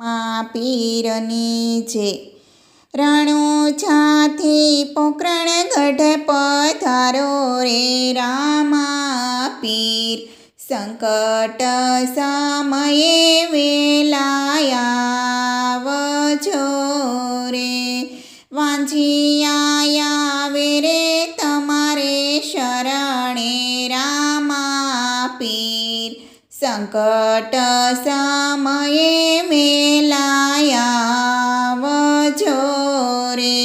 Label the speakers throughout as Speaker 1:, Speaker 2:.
Speaker 1: માં પીરની છે. રણોજાથી પોકરણ ગઢ પધારો રે રામા પીર, સંકટ સમયે વેલાયા આવજો રે. વાંઝિયા આવે રે તમારે શરણે રામા પીર, સંકટ સમયે વેલાયા આવજો રે.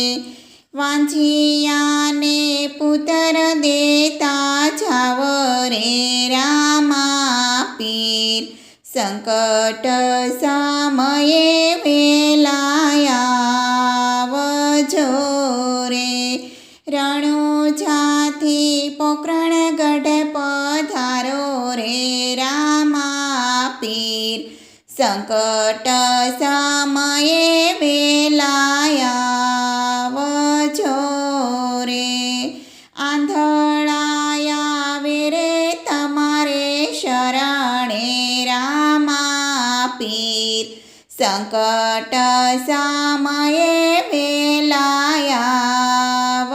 Speaker 1: વાંઝિયાને પુત્ર દેતા જાવ રે રામા પીર, સંકટ સમયે વેલાયા આવજો રે. રણોજાથી પોકરણ ગઢ પધારો રે રામા પીર, સંકટ સમયે વેલાયા આવજો રે. આંધળાયા આવે રે તમારે શરણે રામા પીર, સંકટ સમયે વેલાયા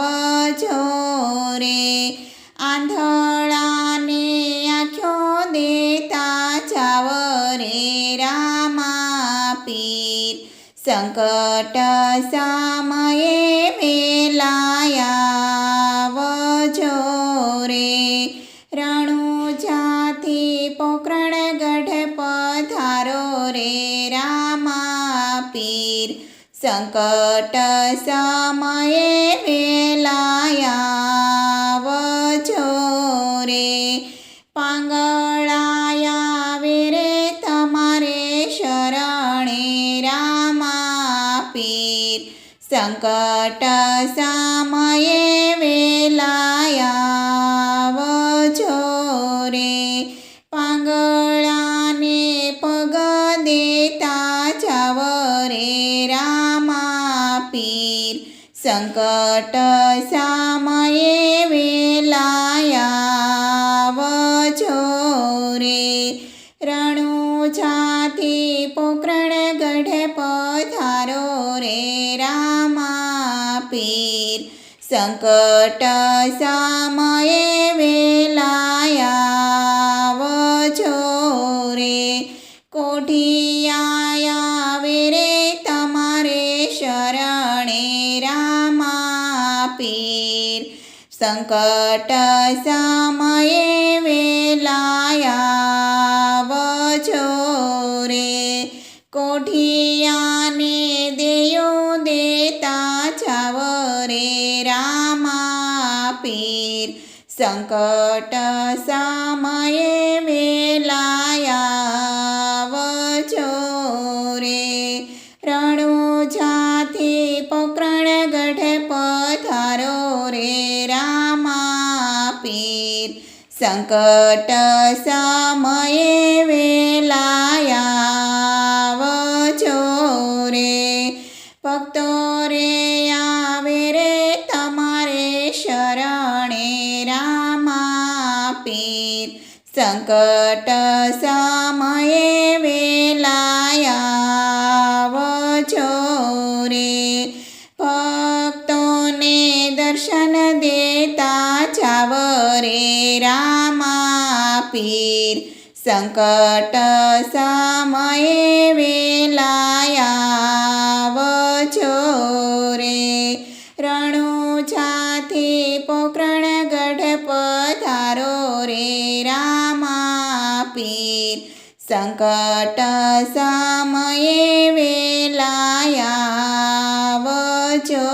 Speaker 1: આવજો રે. આંધળાને આંખો દેતા જાવ રે રામા પીર, સંકટ સમયે વેલાયા આવજો રે. રણોજાથી પોકરણ ગઢ પધારો રે રામા પીર, સંકટ સમયે વેલાયા આવજો રે. પાંગળાયા આવે રે તમારે શરણે રામા પીર, સંકટ સમયે વેલાયા આવજો રે. પાંગળાને પગ દેતા જાવ રે રામા પીર, સંકટ સમયે વેલાયા આવજો રે. રણોજાથી પોકરણ ગઢ પધારો રે રામા પીર, સંકટ સમયે વેલાયા આવજો રે. કોઢિયા આવે રે તમારે શરણે રામા પીર, સંકટ સમયે વેલાયા આવજો રે. કોઢિયાને દેયો દેતા જાવ રે રામા પીર, સંકટ સમયે વેલાયા આવજો રે. રણોજાથી પોકરણ ગઢ પધારો રે રામા પીર, સંકટ સમયે વેલાયા આવજો રે. ભક્તો રે આવે રે તમારે શરણે રામા પીર, સંકટ સમયે વેલાયા આવજો રે. ભક્તોને દર્શન દેતા જાવ રે રામા પીર, સંકટ સમયે વેલાયા આવજો રે. રણોજાથી પોકરણ ગઢ પધારો રે રામા પીર, સંકટ સમયે વેલાયા આવજો